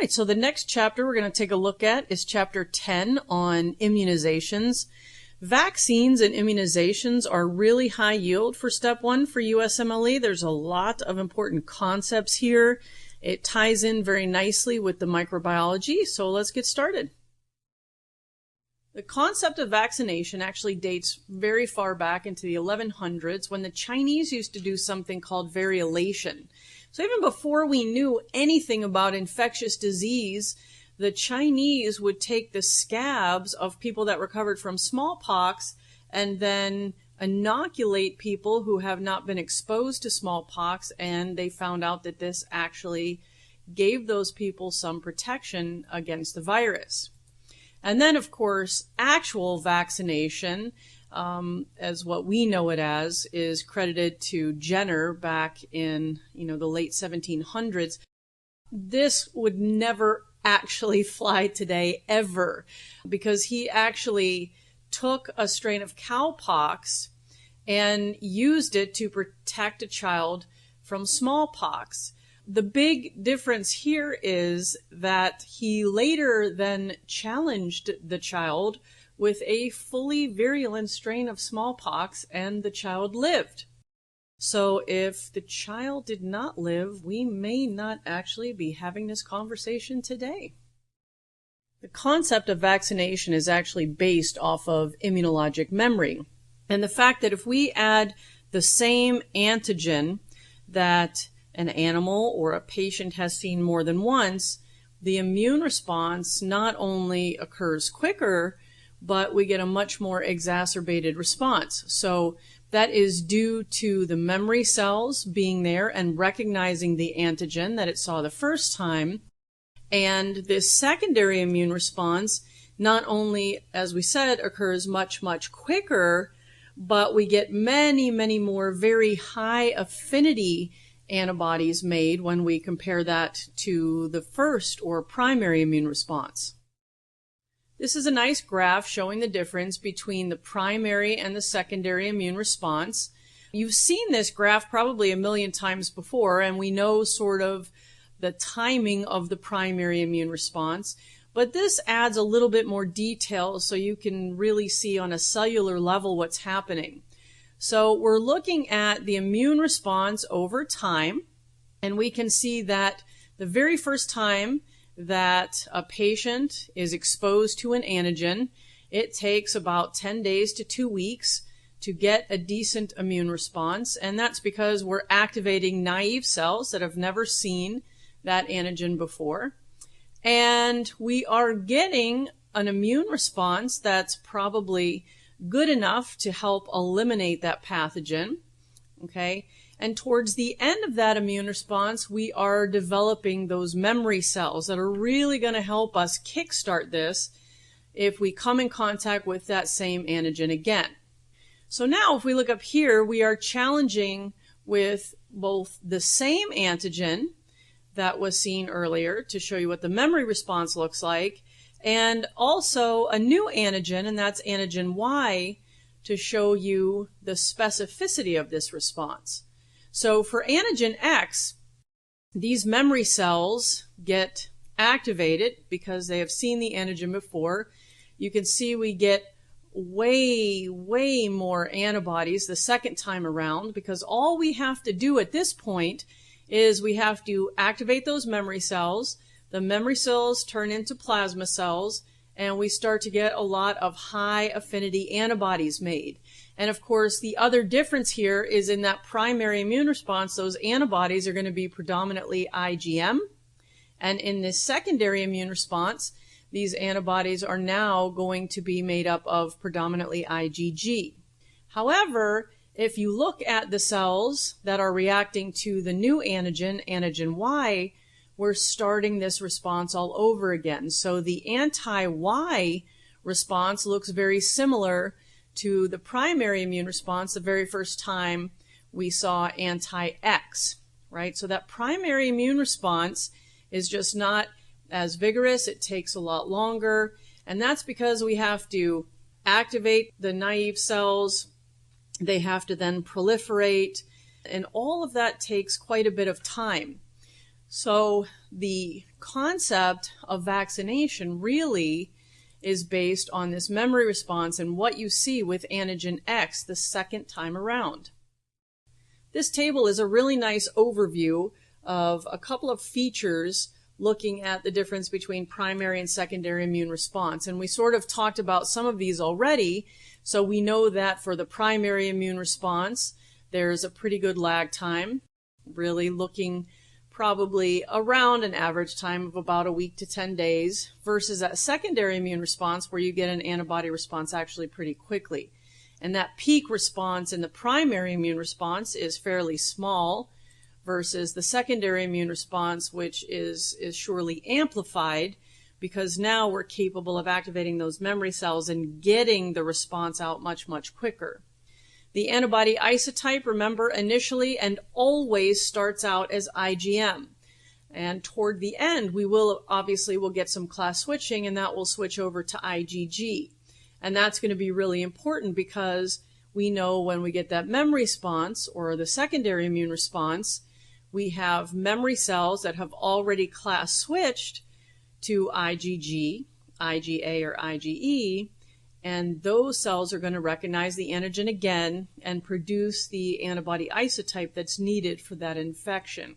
right, so the next chapter we're going to take a look at is chapter 10 on immunizations. Vaccines and immunizations are really high yield for step 1 for USMLE. There's a lot of important concepts here. It ties in very nicely with the microbiology, so let's get started. The concept of vaccination actually dates very far back into the 1100s when the Chinese used to do something called variolation. So even before we knew anything about infectious disease, the Chinese would take the scabs of people that recovered from smallpox and then inoculate people who have not been exposed to smallpox, and they found out that this actually gave those people some protection against the virus. And then, of course, actual vaccination, as what we know it as, is credited to Jenner back in, the late 1700s. This would never actually fly today, ever, because he actually took a strain of cowpox and used it to protect a child from smallpox. The big difference here is that he later then challenged the child with a fully virulent strain of smallpox, and the child lived. So if the child did not live, we may not actually be having this conversation today. The concept of vaccination is actually based off of immunologic memory, and the fact that if we add the same antigen that an animal or a patient has seen more than once, the immune response not only occurs quicker, but we get a much more exacerbated response. So that is due to the memory cells being there and recognizing the antigen that it saw the first time. And this secondary immune response not only, as we said, occurs much, much quicker, but we get many, many more very high affinity antibodies made when we compare that to the first or primary immune response. This is a nice graph showing the difference between the primary and the secondary immune response. You've seen this graph probably a million times before, and we know sort of the timing of the primary immune response, but this adds a little bit more detail so you can really see on a cellular level what's happening. So we're looking at the immune response over time, and we can see that the very first time that a patient is exposed to an antigen, it takes about 10 days to 2 weeks to get a decent immune response, and that's because we're activating naive cells that have never seen that antigen before, and we are getting an immune response that's probably good enough to help eliminate that pathogen, okay? And towards the end of that immune response, we are developing those memory cells that are really going to help us kickstart this if we come in contact with that same antigen again. So now if we look up here, we are challenging with both the same antigen that was seen earlier to show you what the memory response looks like, and also a new antigen, and that's antigen Y, to show you the specificity of this response. So for antigen X, these memory cells get activated because they have seen the antigen before. You can see we get way, way more antibodies the second time around, because all we have to do at this point is we have to activate those memory cells. The memory cells turn into plasma cells, and we start to get a lot of high affinity antibodies made. And of course, the other difference here is in that primary immune response, those antibodies are going to be predominantly IgM. And in this secondary immune response, these antibodies are now going to be made up of predominantly IgG. However, if you look at the cells that are reacting to the new antigen, antigen Y, we're starting this response all over again. So the anti-Y response looks very similar to the primary immune response the very first time we saw anti-X, right? So that primary immune response is just not as vigorous. It takes a lot longer, and that's because we have to activate the naive cells. They have to then proliferate, and all of that takes quite a bit of time. So the concept of vaccination really is based on this memory response and what you see with antigen X the second time around. This table is a really nice overview of a couple of features looking at the difference between primary and secondary immune response. And we sort of talked about some of these already. So we know that for the primary immune response, there's a pretty good lag time, really looking probably around an average time of about a week to 10 days, versus that secondary immune response where you get an antibody response actually pretty quickly. And that peak response in the primary immune response is fairly small, versus the secondary immune response, which is surely amplified, because now we're capable of activating those memory cells and getting the response out much, much quicker. The antibody isotype, remember, initially and always starts out as IgM. And toward the end, we will get some class switching, and that will switch over to IgG. And that's going to be really important because we know when we get that memory response or the secondary immune response, we have memory cells that have already class switched to IgG, IgA, or IgE, and those cells are going to recognize the antigen again and produce the antibody isotype that's needed for that infection.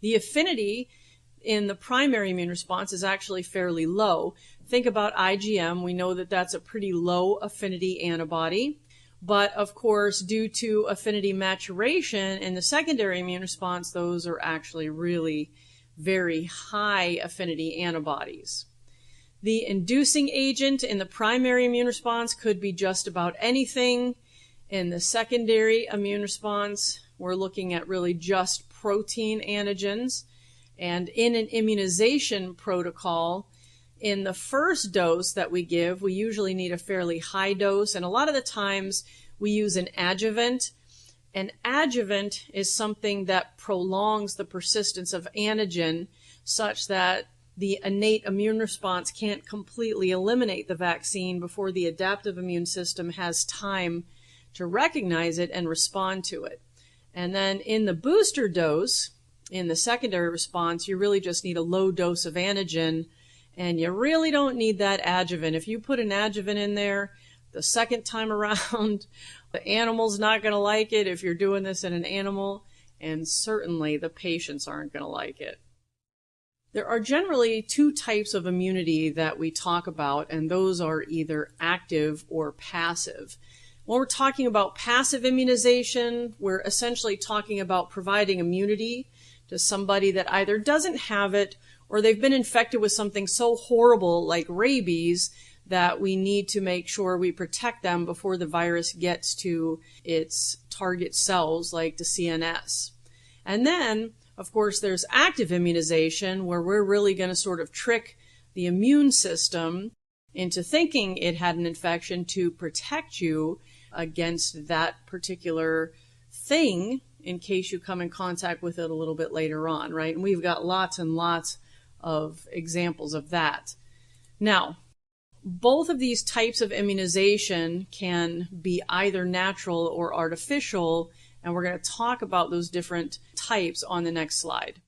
The affinity in the primary immune response is actually fairly low. Think about IgM. We know that that's a pretty low affinity antibody. But of course, due to affinity maturation in the secondary immune response, those are actually really very high affinity antibodies. The inducing agent in the primary immune response could be just about anything. In the secondary immune response, we're looking at really just protein antigens. And in an immunization protocol, in the first dose that we give, we usually need a fairly high dose, and a lot of the times we use an adjuvant. An adjuvant is something that prolongs the persistence of antigen such that the innate immune response can't completely eliminate the vaccine before the adaptive immune system has time to recognize it and respond to it. And then in the booster dose, in the secondary response, you really just need a low dose of antigen, and you really don't need that adjuvant. If you put an adjuvant in there the second time around, the animal's not going to like it if you're doing this in an animal, and certainly the patients aren't going to like it. There are generally two types of immunity that we talk about, and those are either active or passive. When we're talking about passive immunization, we're essentially talking about providing immunity to somebody that either doesn't have it or they've been infected with something so horrible like rabies that we need to make sure we protect them before the virus gets to its target cells like the CNS. And then, of course, there's active immunization where we're really going to sort of trick the immune system into thinking it had an infection to protect you against that particular thing in case you come in contact with it a little bit later on, right? And we've got lots and lots of examples of that. Now, both of these types of immunization can be either natural or artificial, and we're going to talk about those different types on the next slide.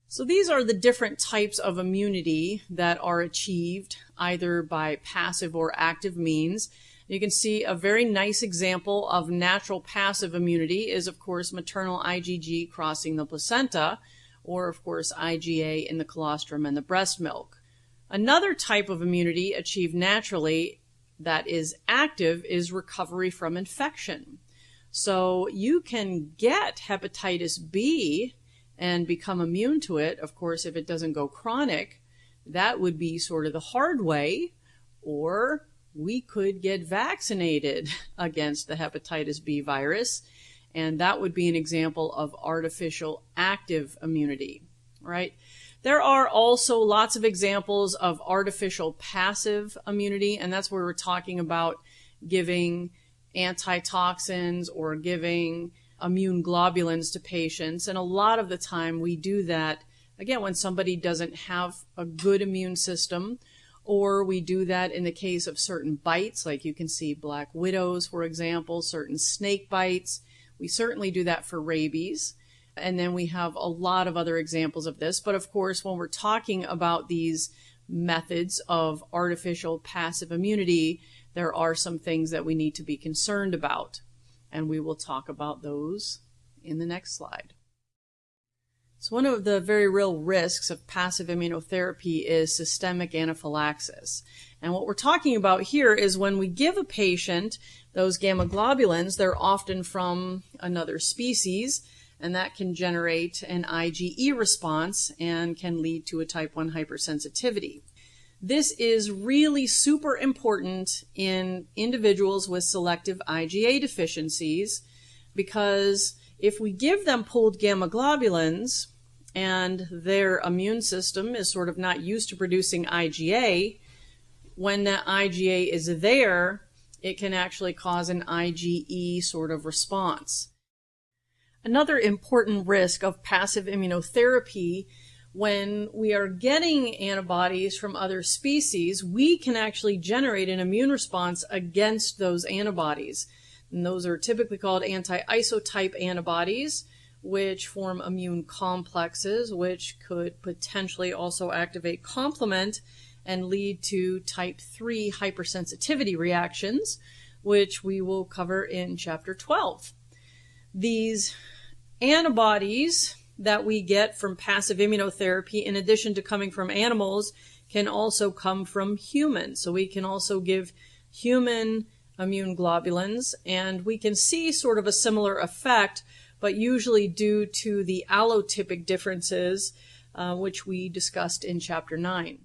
So these are the different types of immunity that are achieved either by passive or active means. You can see a very nice example of natural passive immunity is, of course, maternal IgG crossing the placenta, or, of course, IgA in the colostrum and the breast milk. Another type of immunity achieved naturally that is active is recovery from infection. So you can get hepatitis B and become immune to it. Of course, if it doesn't go chronic, that would be sort of the hard way, or we could get vaccinated against the hepatitis B virus, and that would be an example of artificial active immunity, right? There are also lots of examples of artificial passive immunity, and that's where we're talking about giving antitoxins or giving immune globulins to patients. And a lot of the time we do that, again, when somebody doesn't have a good immune system, or we do that in the case of certain bites, like you can see black widows, for example, certain snake bites. We certainly do that for rabies. And then we have a lot of other examples of this. But of course, when we're talking about these methods of artificial passive immunity, there are some things that we need to be concerned about. And we will talk about those in the next slide. So one of the very real risks of passive immunotherapy is systemic anaphylaxis. And what we're talking about here is when we give a patient those gamma globulins, they're often from another species, and that can generate an IgE response and can lead to a type 1 hypersensitivity. This is really super important in individuals with selective IgA deficiencies, because if we give them pooled gamma globulins and their immune system is sort of not used to producing IgA, when that IgA is there, it can actually cause an IgE sort of response. Another important risk of passive immunotherapy, when we are getting antibodies from other species, we can actually generate an immune response against those antibodies. And those are typically called anti-isotype antibodies, which form immune complexes, which could potentially also activate complement and lead to type 3 hypersensitivity reactions, which we will cover in chapter 12. These antibodies that we get from passive immunotherapy, in addition to coming from animals, can also come from humans. So we can also give human immune globulins, and we can see sort of a similar effect, but usually due to the allotypic differences, which we discussed in chapter 9.